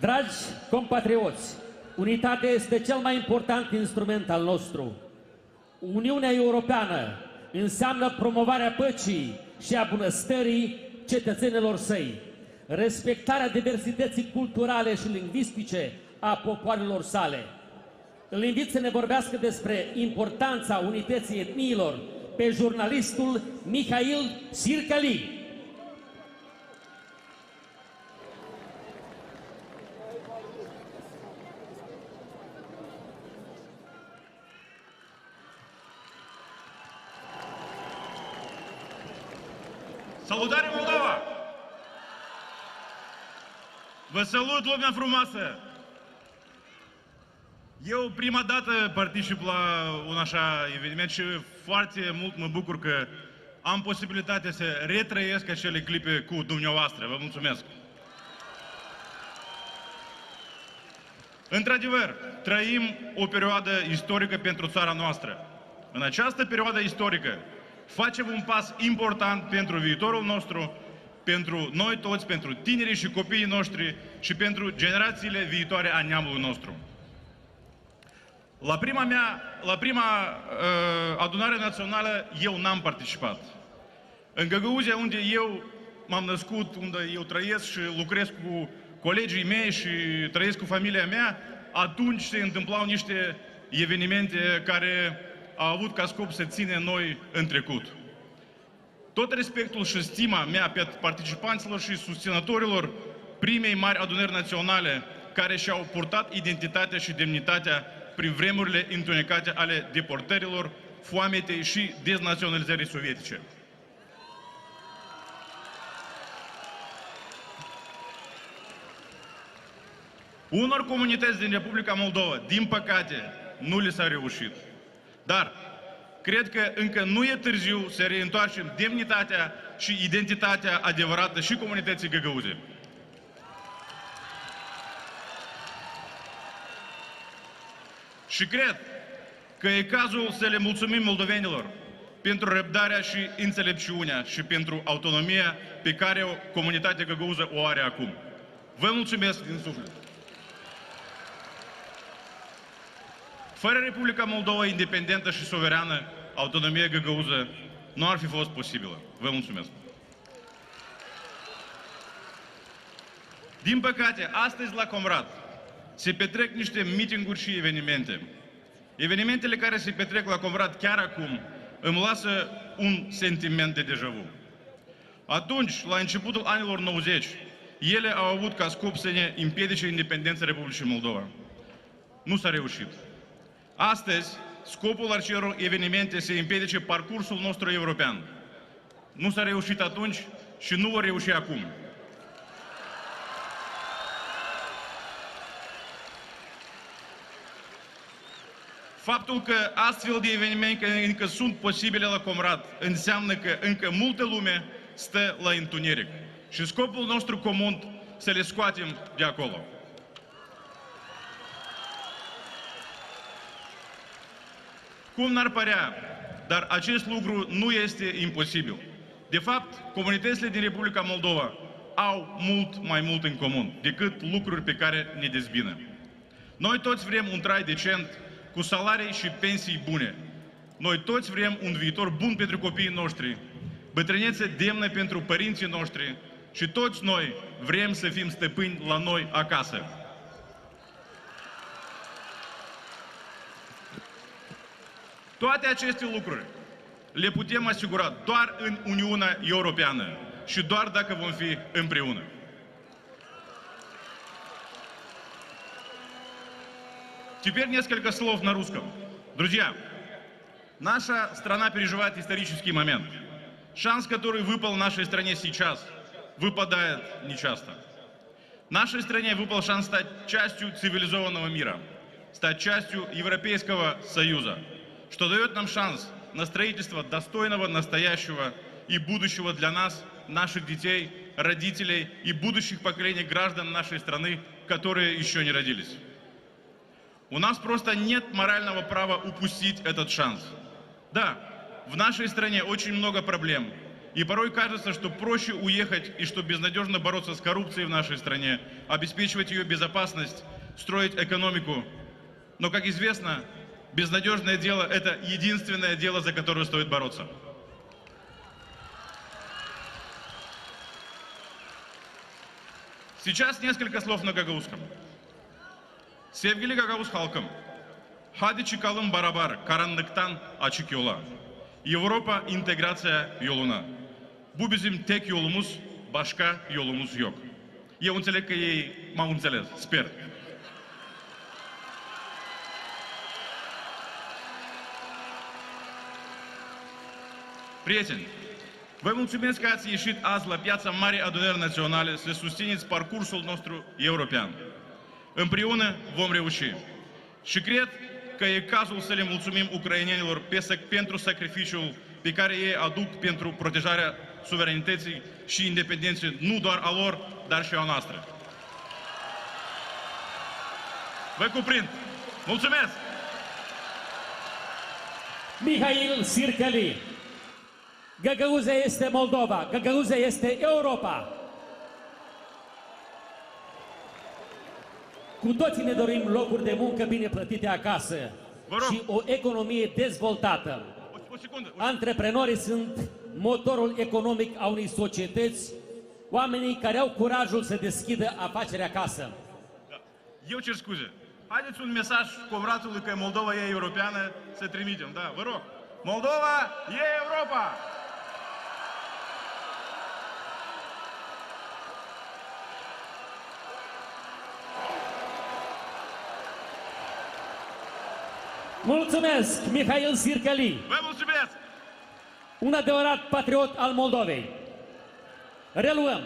Dragi compatrioți, unitatea este cel mai important instrument al nostru. Uniunea Europeană înseamnă promovarea păcii și a bunăstării cetățenilor săi, respectarea diversității culturale și lingvistice a popoarelor sale. Îl invit să ne vorbească despre importanța unității etniilor pe jurnalistul Mihail Sircali. Salutare Moldova! Vă salut, lumea frumoasă! Eu prima dată particip la un așa eveniment și foarte mult mă bucur că am posibilitatea să retrăiesc acele clipe cu dumneavoastră. Vă mulțumesc! Într-adevăr, trăim o perioadă istorică pentru țara noastră. În această perioadă istorică facem un pas important pentru viitorul nostru, pentru noi toți, pentru tinerii și copiii noștri și pentru generațiile viitoare a neamului nostru. La prima adunare națională eu n-am participat. În Găgăuzia, unde eu m-am născut, unde eu trăiesc și lucrez cu colegii mei și trăiesc cu familia mea, atunci se întâmplau niște evenimente care au avut ca scop să ținem noi în trecut. Tot respectul și stima mea pe participanților și susținătorilor primei mari adunări naționale care și-au purtat identitatea și demnitatea prin vremurile întunecate ale deportărilor, foametei și deznaționalizării sovietice. Unor comunități din Republica Moldova, din păcate, nu li s-a reușit. Dar cred că încă nu e târziu să reîntoarcem demnitatea și identitatea adevărată și comunității găgăuze. Și cred că e cazul să le mulțumim moldovenilor pentru răbdarea și înțelepciunea și pentru autonomia pe care comunitatea găgăuză o are acum. Vă mulțumesc din suflet! Fără Republica Moldova independentă și suverană, autonomia găgăuză nu ar fi fost posibilă. Vă mulțumesc! Din păcate, astăzi la Comrat se petrec niște meeting-uri și evenimente. Evenimentele care se petrec la Comrat chiar acum îmi lasă un sentiment de deja vu. Atunci, la începutul anilor 90, ele au avut ca scop să ne împiedice independența Republicii Moldova. Nu s-a reușit. Astăzi, scopul acelor evenimente se împiedice parcursul nostru european. Nu s-a reușit atunci și nu vor reuși acum. Faptul că astfel de evenimente încă sunt posibile la Comrat înseamnă că încă multă lume stă la întuneric. Și scopul nostru comun să le scoatem de acolo. Cum n-ar părea, dar acest lucru nu este imposibil. De fapt, comunitățile din Republica Moldova au mult mai mult în comun decât lucruri pe care ne dezbină. Noi toți vrem un trai decent, cu salarii și pensii bune. Noi toți vrem un viitor bun pentru copiii noștri, bătrânețe demnă pentru părinții noștri și toți noi vrem să fim stăpâni la noi acasă. Toate aceste lucruri le putem asigura doar în Uniunea Europeană și doar dacă vom fi împreună. Теперь несколько слов на русском. Друзья, наша страна переживает исторический момент. Шанс, который выпал нашей стране сейчас, выпадает нечасто. Нашей стране выпал шанс стать частью цивилизованного мира, стать частью Европейского Союза, что дает нам шанс на строительство достойного настоящего и будущего для нас, наших детей, родителей и будущих поколений граждан нашей страны, которые еще не родились. У нас просто нет морального права упустить этот шанс. Да, в нашей стране очень много проблем, И порой кажется, что проще уехать и что безнадежно бороться с коррупцией в нашей стране, обеспечивать ее безопасность, строить экономику. Но, как известно, безнадежное дело – это единственное дело, за которое стоит бороться. Сейчас несколько слов на гагаузском. Sevgili Gagavuz halkım, hadi çıkalım beraber karanlıktan açık yola. Avrupa integrația yoluna. Bu bizim tek yolumuz, başka yolumuz yok. Eu înțeleg că ei m-au înțeles, sper. Prieteni, vă mulțumesc că ați ieșit azi la piața Marii Adunări Naționale să susțineți parcursul nostru european. Împreună vom reuși. Și cred că e cazul să le mulțumim ucrainenilor pentru sacrificiul pe care ei aduc pentru protejarea suveranității și independenței nu doar a lor, dar și a noastră. Vă cuprind! Mulțumesc! Mihail Sirkali. Găgăuzia este Moldova, Găgăuzia este Europa. Cu toții ne dorim locuri de muncă bine plătite acasă și o economie dezvoltată. O secundă. Antreprenorii sunt motorul economic a unei societăți, oamenii care au curajul să deschidă afaceri acasă. Eu cer scuze. Haideți un mesaj comratului că Moldova e europeană să trimitem. Da, vă rog. Moldova e Europa! Mulțumesc, Mihail Sirkali, Vă mulțumesc! un adevărat patriot al Moldovei. Reluăm.